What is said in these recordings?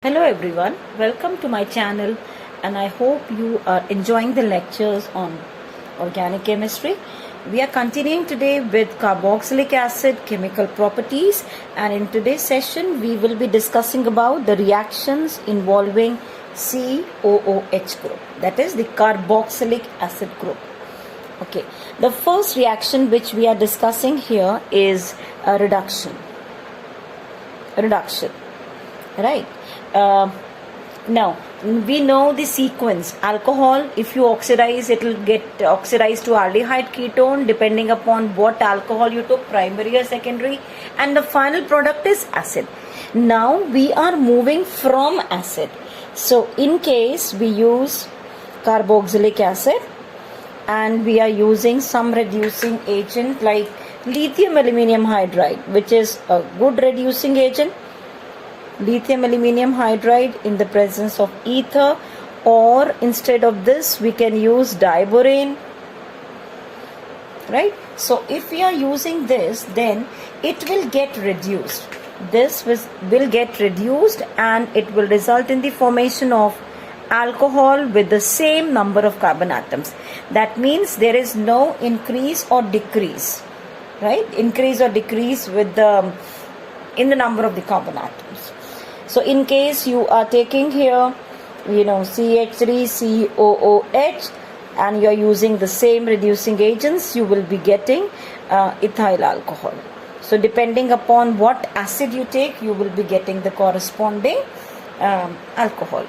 Hello everyone, welcome to my channel and I hope you are enjoying the lectures on organic chemistry. We are continuing today with carboxylic acid chemical properties, and in today's session we will be discussing about the reactions involving COOH group, that is the carboxylic acid group. Okay, the first reaction which we are discussing here is a reduction, right? Now we know the sequence. Alcohol, if you oxidize, it will get oxidized to aldehyde ketone depending upon what alcohol you took, primary or secondary, and the final product is acid. Now we are moving from acid, so in case we use carboxylic acid and we are using some reducing agent like lithium aluminium hydride, which is a good reducing agent. Lithium aluminium hydride in the presence of ether, or instead of this we can use diborane, right? So if we are using this, then it will get reduced. This will get reduced and it will result in the formation of alcohol with the same number of carbon atoms. That means there is no increase or decrease, right? Increase or decrease with in the number of the carbon atoms. So in case you are taking here, CH3COOH and you are using the same reducing agents, you will be getting ethyl alcohol. So depending upon what acid you take, you will be getting the corresponding alcohol.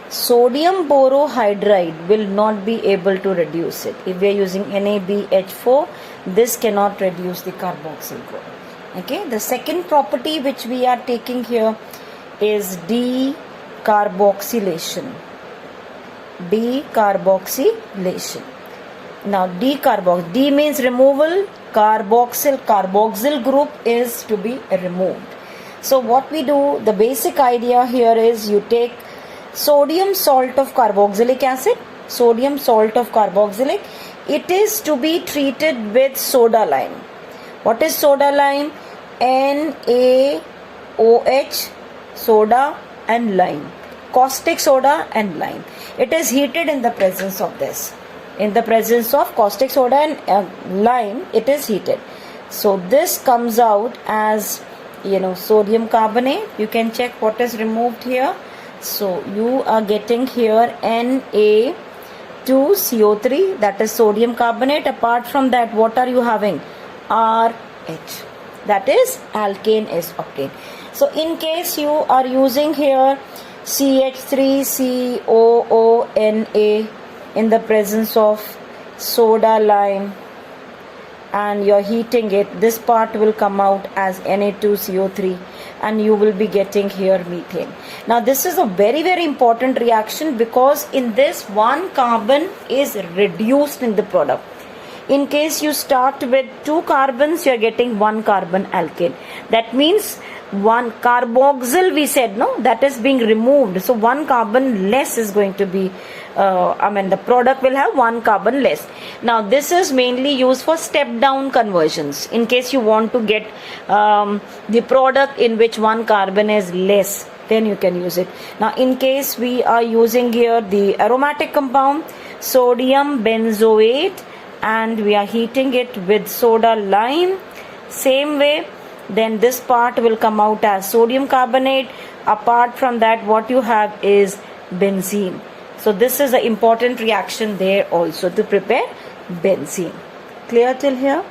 Sodium borohydride will not be able to reduce it. If we are using NaBH4, this cannot reduce the carboxyl group. Okay, the second property which we are taking here is decarboxylation. Now D means removal, carboxyl group is to be removed. So what we do, the basic idea here is you take sodium salt of carboxylic acid, it is to be treated with soda lime. What is soda lime? NaOH, soda and lime, caustic soda and lime. It is heated in the presence of this. In the presence of caustic soda and lime, it is heated. So this comes out as sodium carbonate. You can check what is removed here. So you are getting here Na2CO3, that is sodium carbonate. Apart from that, what are you having? RH, that is alkane is obtained. So in case you are using here CH3COONA in the presence of soda lime and you are heating it, this part will come out as Na2CO3 and you will be getting here methane. Now this is a very, very important reaction because in this one carbon is reduced in the product. In case you start with 2 carbons, you are getting 1 carbon alkane. That means 1 carboxyl, we said, no, that is being removed. So 1 carbon less is going to be, the product will have 1 carbon less. Now this is mainly used for step down conversions. In case you want to get the product in which 1 carbon is less, then you can use it. Now in case we are using here the aromatic compound, sodium benzoate, and we are heating it with soda lime, same way, then this part will come out as sodium carbonate. Apart from that, what you have is benzene. So this is an important reaction there also to prepare benzene. Clear till here?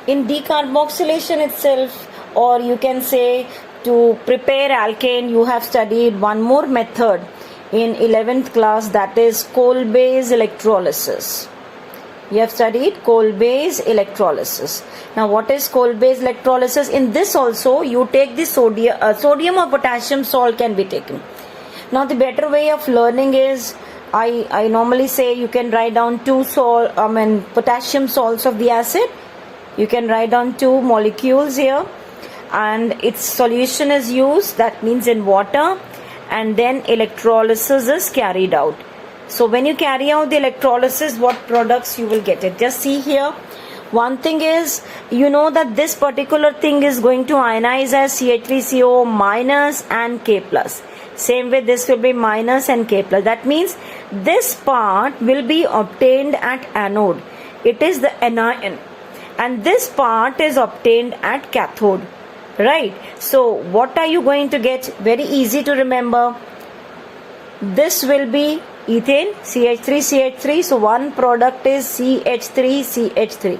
In decarboxylation itself, or you can say to prepare alkane, you have studied one more method in 11th class, that is coal-based electrolysis. You have studied coal-based electrolysis. Now what is coal-based electrolysis? In this also you take the sodium or potassium salt can be taken. Now the better way of learning is, I normally say you can write down potassium salts of the acid. You can write down 2 molecules here and its solution is used, that means in water, and then electrolysis is carried out. So when you carry out the electrolysis, what products you will get it? Just see here, One thing is, you know that this particular thing is going to ionize as CH3CO minus and K plus. Same way this will be minus and K plus. That means this part will be obtained at anode. It is the anion. And this part is obtained at cathode. Right? So what are you going to get? Very easy to remember. This will be ethane, CH3CH3. So one product is CH3CH3.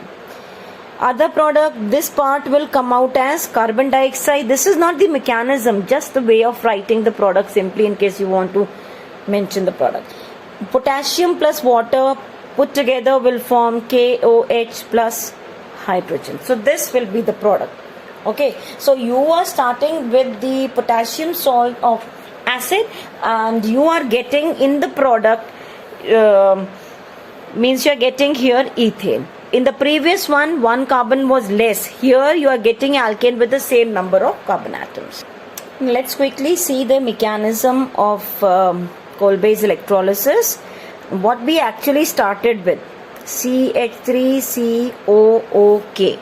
Other product, this part will come out as carbon dioxide. This is not the mechanism, just the way of writing the product simply in case you want to mention the product. Potassium plus water put together will form KOH plus hydrogen. So this will be the product. Okay, so you are starting with the potassium salt of acid and you are getting in the product, means you are getting here ethane. In the previous one carbon was less. Here you are getting alkane with the same number of carbon atoms. Let's quickly see the mechanism of coal-based electrolysis. What we actually started with, CH3COOK.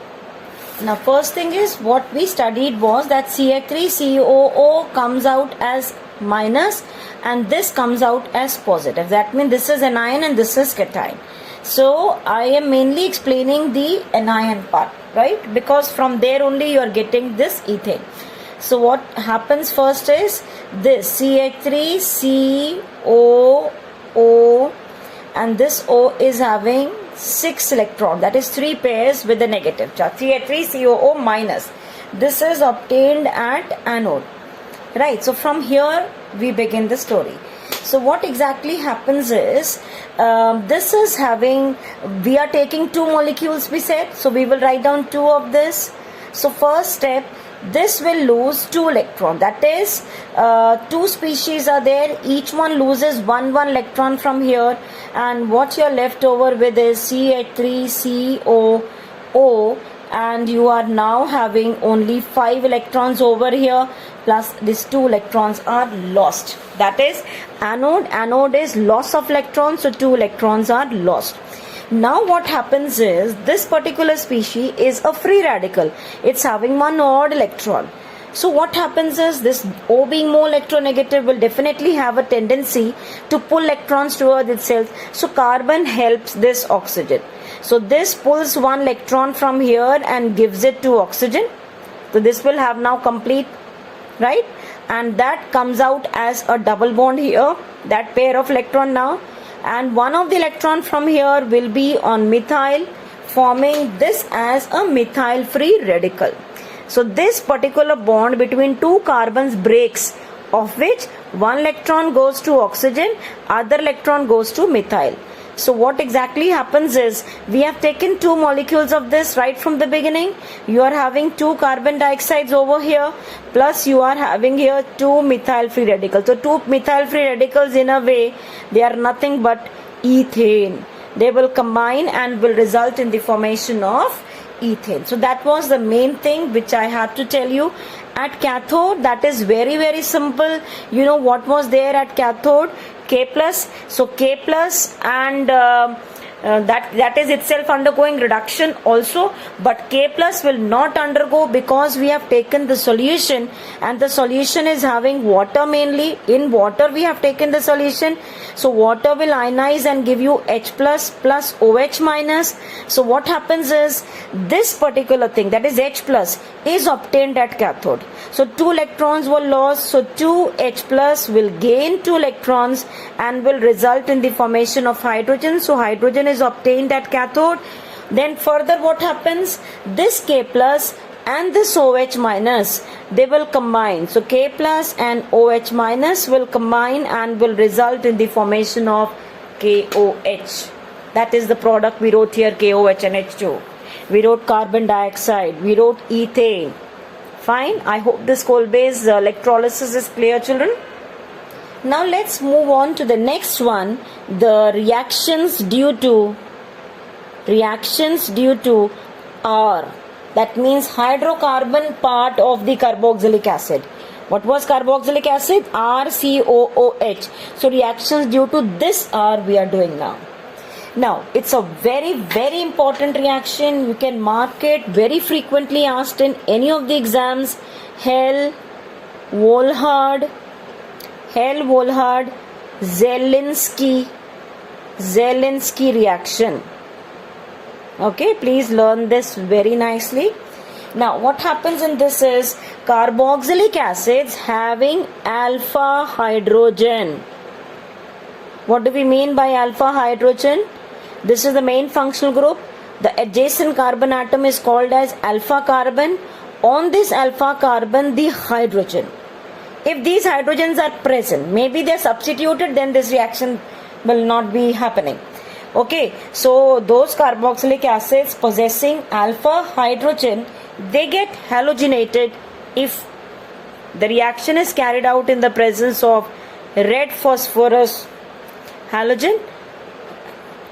Now first thing is, what we studied was that CH3COO comes out as minus and this comes out as positive. That means this is anion and this is cation. So I am mainly explaining the anion part, right? Because from there only you are getting this ethane. So what happens first is this CH3COO and this O is having 6 electrons, that is 3 pairs with the negative charge, CH3COO minus. This is obtained at anode, right? So from here we begin the story. So what exactly happens is, this is having, we are taking 2 molecules we said, so we will write down 2 of this. So first step, this will lose 2 electrons, that is 2 species are there, each one loses one electron from here, and what you are left over with is CH3COO, and you are now having only 5 electrons over here, plus these 2 electrons are lost. That is anode is loss of electrons, so 2 electrons are lost. Now what happens is, this particular species is a free radical. It's having 1 odd electron. So what happens is, this O being more electronegative will definitely have a tendency to pull electrons towards itself. So carbon helps this oxygen. So this pulls 1 electron from here and gives it to oxygen. So this will have now complete, right? And that comes out as a double bond here, that pair of electron now. And one of the electron from here will be on methyl, forming this as a methyl free radical. So this particular bond between 2 carbons breaks, of which 1 electron goes to oxygen, other electron goes to methyl. So what exactly happens is, we have taken 2 molecules of this right from the beginning. You are having 2 carbon dioxides over here, plus you are having here 2 methyl free radicals. So 2 methyl free radicals, in a way, they are nothing but ethane. They will combine and will result in the formation of ethane. So that was the main thing which I had to tell you. At cathode, that is very simple. You know what was there at cathode? K plus. So K plus and that is itself undergoing reduction also, but K plus will not undergo because we have taken the solution, and the solution is having water mainly. In water we have taken the solution, so water will ionize and give you H plus plus OH minus. So what happens is, this particular thing, that is H plus, is obtained at cathode. So 2 electrons were lost, so 2H plus will gain 2 electrons and will result in the formation of hydrogen. So hydrogen is obtained at cathode. Then further what happens, this K plus and this OH minus, they will combine. So K plus and OH minus will combine and will result in the formation of KOH. That is the product we wrote here, KOH and H2. We wrote carbon dioxide, we wrote ethane. Fine, I hope this coal-based electrolysis is clear, children. Now let's move on to the next one, the reactions due to R. That means hydrocarbon part of the carboxylic acid. What was carboxylic acid? RCOOH. So reactions due to this R we are doing now. Now, it's a very, very important reaction. You can mark it, very frequently asked in any of the exams. Hell-Volhard, Zelinsky reaction. Okay, please learn this very nicely. Now, what happens in this is carboxylic acids having alpha hydrogen. What do we mean by alpha hydrogen? This is the main functional group. The adjacent carbon atom is called as alpha carbon. On this alpha carbon, the hydrogen. If these hydrogens are present, maybe they are substituted, then this reaction will not be happening. Okay, so those carboxylic acids possessing alpha hydrogen, they get halogenated if the reaction is carried out in the presence of red phosphorus halogen,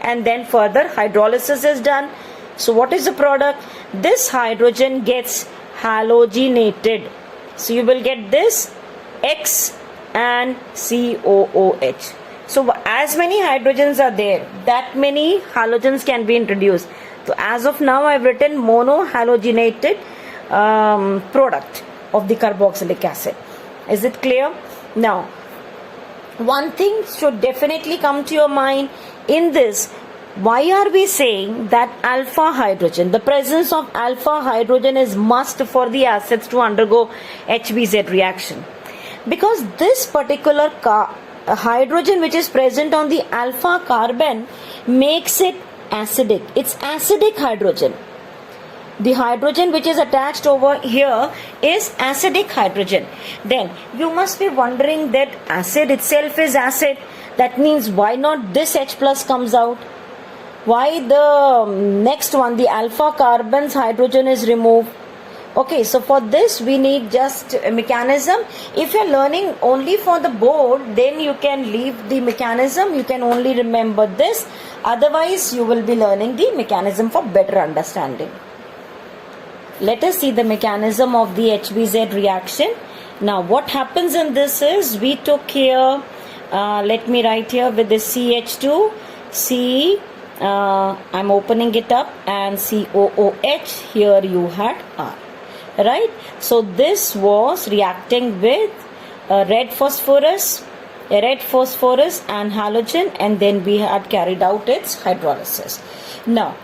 and then further hydrolysis is done. So what is the product? This hydrogen gets halogenated. So you will get this X and COOH. So as many hydrogens are there, that many halogens can be introduced. So as of now, I have written monohalogenated product of the carboxylic acid. Is it clear? Now, one thing should definitely come to your mind in this. Why are we saying that alpha hydrogen, the presence of alpha hydrogen is must for the acids to undergo HBZ reaction? Because this particular hydrogen which is present on the alpha carbon makes it acidic. It's acidic hydrogen. The hydrogen which is attached over here is acidic hydrogen. Then you must be wondering that acid itself is acid. That means why not this H plus comes out? Why the next one, the alpha carbon's hydrogen is removed? Okay, so for this we need just a mechanism. If you're learning only for the board, then you can leave the mechanism. You can only remember this. Otherwise, you will be learning the mechanism for better understanding. Let us see the mechanism of the HBZ reaction. Now, what happens in this is we took here, let me write here with the CH2, I'm opening it up, and COOH, here you had R. Right? So this was reacting with red phosphorus and halogen, and then we had carried out its hydrolysis. Now,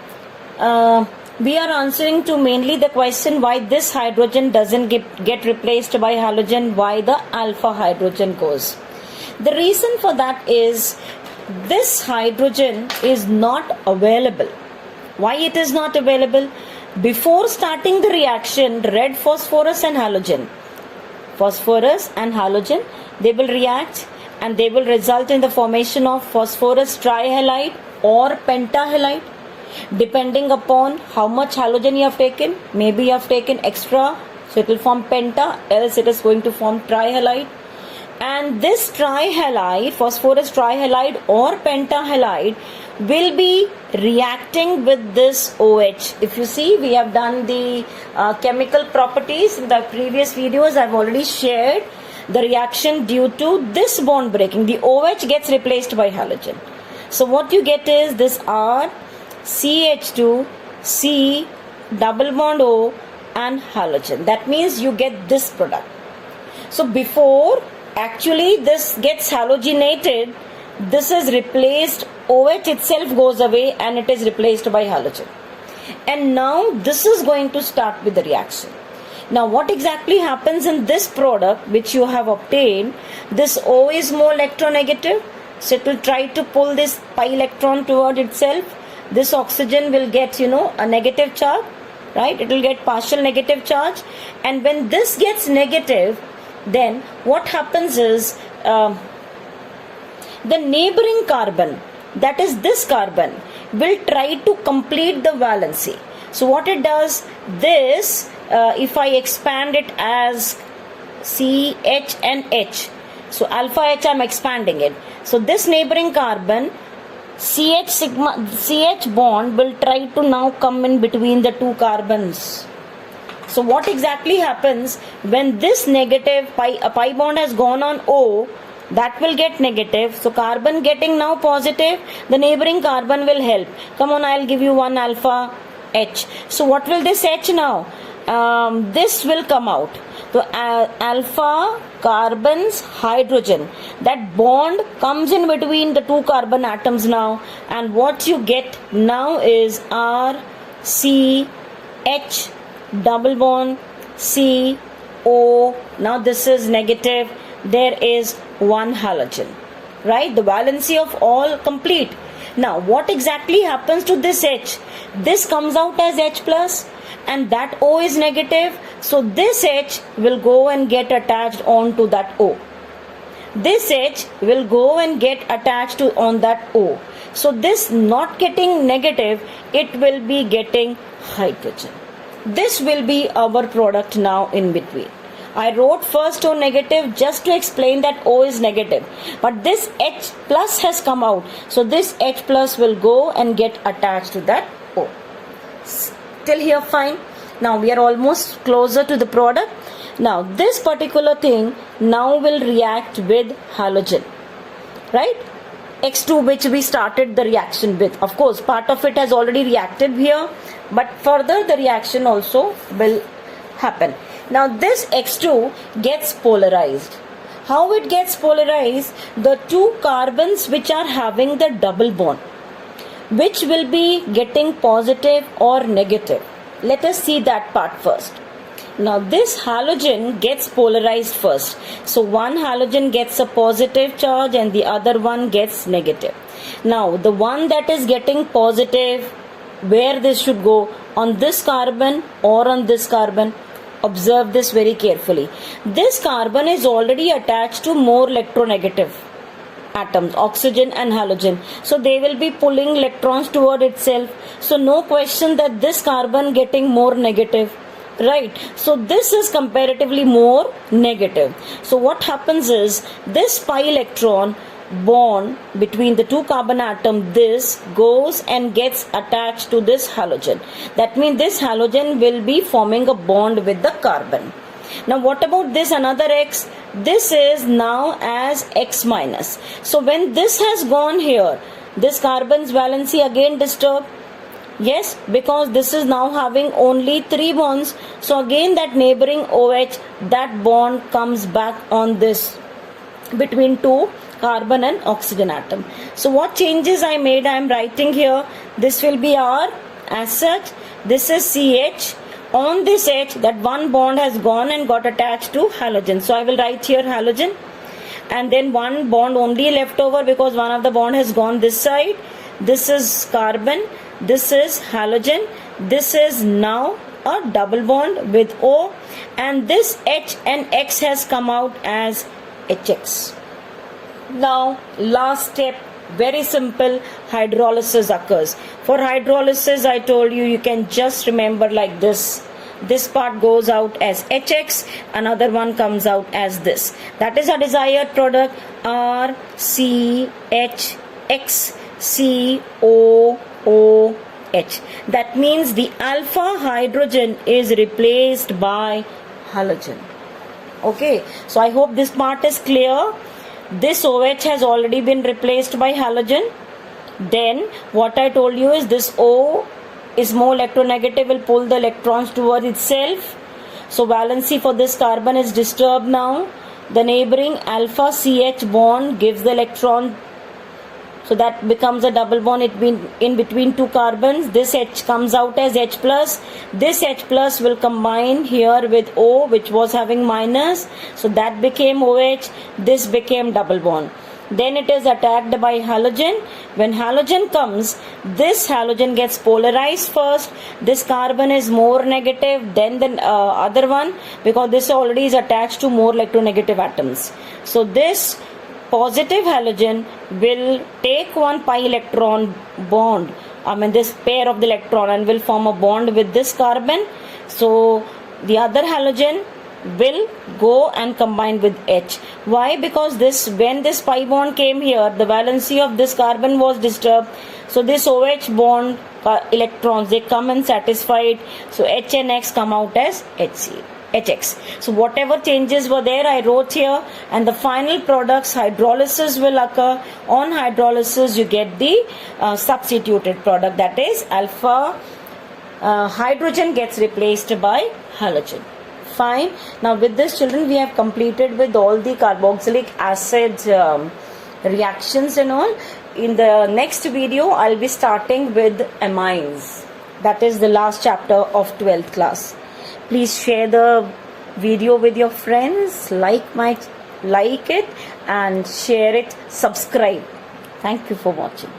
we are answering to mainly the question why this hydrogen doesn't get replaced by halogen, why the alpha hydrogen goes. The reason for that is this hydrogen is not available. Why it is not available? Before starting the reaction, red phosphorus and halogen, they will react and they will result in the formation of phosphorus trihalide or pentahalide. Depending upon how much halogen you have taken, maybe you have taken extra, so it will form penta, else it is going to form trihalide. And this trihalide, phosphorus trihalide or pentahalide, will be reacting with this OH. If you see, we have done the chemical properties in the previous videos. I have already shared the reaction due to this bond breaking. The OH gets replaced by halogen. So what you get is this R, CH2, C, double bond O and halogen. That means you get this product. So before actually this gets halogenated, this is replaced, OH itself goes away and it is replaced by halogen. And now this is going to start with the reaction. Now what exactly happens in this product which you have obtained? This O is more electronegative, so it will try to pull this pi electron toward itself. This oxygen will get, a negative charge, right? It will get partial negative charge. And when this gets negative, then what happens is the neighboring carbon, that is this carbon, will try to complete the valency. So what it does, this, if I expand it as CH and H, so alpha H I am expanding it. So this neighboring carbon, CH bond will try to now come in between the two carbons. So what exactly happens when this negative pi bond has gone on O, that will get negative. So carbon getting now positive, the neighboring carbon will help. Come on, I'll give you one alpha H. So what will this H now? This will come out. So alpha carbons hydrogen, that bond comes in between the two carbon atoms now, and what you get now is R C H double bond C O. Now this is negative, there is one halogen, right? The valency of all complete. Now what exactly happens to this H? This comes out as H plus, and that O is negative, so this H will go and get attached onto that O. This H will go and get attached to on that O. So this not getting negative, it will be getting hydrogen. This will be our product now in between. I wrote first O negative just to explain that O is negative, but this H plus has come out, so this H plus will go and get attached to that O. Till here fine. Now we are almost closer to the product. Now this particular thing now will react with halogen, right? X2, which we started the reaction with. Of course, part of it has already reacted here, but further the reaction also will happen. Now this X2 gets polarized. How it gets polarized? The two carbons which are having the double bond, which will be getting positive or negative. Let us see that part first. Now this halogen gets polarized first. So one halogen gets a positive charge and the other one gets negative. Now the one that is getting positive, where this should go? On this carbon or on this carbon? Observe this very carefully. This carbon is already attached to more electronegative atoms, oxygen and halogen, so they will be pulling electrons toward itself. So no question that this carbon getting more negative, right? So this is comparatively more negative. So what happens is this pi electron bond between the two carbon atom, this goes and gets attached to this halogen. That means this halogen will be forming a bond with the carbon. Now what about this another X? This is now as X minus. So when this has gone here, this carbon's valency again disturbed. Yes, because this is now having only 3 bonds. So again that neighboring OH, that bond comes back on this between two carbon and oxygen atom. So what changes I made? I am writing here. This will be R as such. This is CH. On this H, that one bond has gone and got attached to halogen. So I will write here halogen, and then one bond only left over because one of the bond has gone this side. This is carbon, this is halogen, this is now a double bond with O, and this H and X has come out as HX. Now last step, very simple, hydrolysis occurs. For hydrolysis, I told you, you can just remember like this. This part goes out as HX, another one comes out as this. That is our desired product, RCHXCOOH. That means the alpha hydrogen is replaced by halogen. Okay, so I hope this part is clear. This OH has already been replaced by halogen. Then what I told you is this O is more electronegative, will pull the electrons towards itself. So valency for this carbon is disturbed now. The neighboring alpha CH bond gives the electron, so that becomes a double bond in between two carbons. This H comes out as H plus. This H plus will combine here with O, which was having minus, so that became OH. This became double bond. Then it is attacked by halogen. When halogen comes, this halogen gets polarized first. This carbon is more negative than the other one, because this already is attached to more electronegative atoms. So this positive halogen will take one pi electron bond, this pair of the electron, and will form a bond with this carbon. So the other halogen will go and combine with H. Why? Because when this pi bond came here, the valency of this carbon was disturbed. So this OH bond electrons, they come and satisfy it. So H and X come out as HCl. HX. So whatever changes were there, I wrote here, and the final products, hydrolysis will occur. On hydrolysis, you get the substituted product, that is alpha hydrogen gets replaced by halogen. Fine. Now with this, children, we have completed with all the carboxylic acid reactions and all. In the next video, I'll be starting with amines. That is the last chapter of 12th class. Please share the video with your friends, like it and share it, subscribe. Thank you for watching.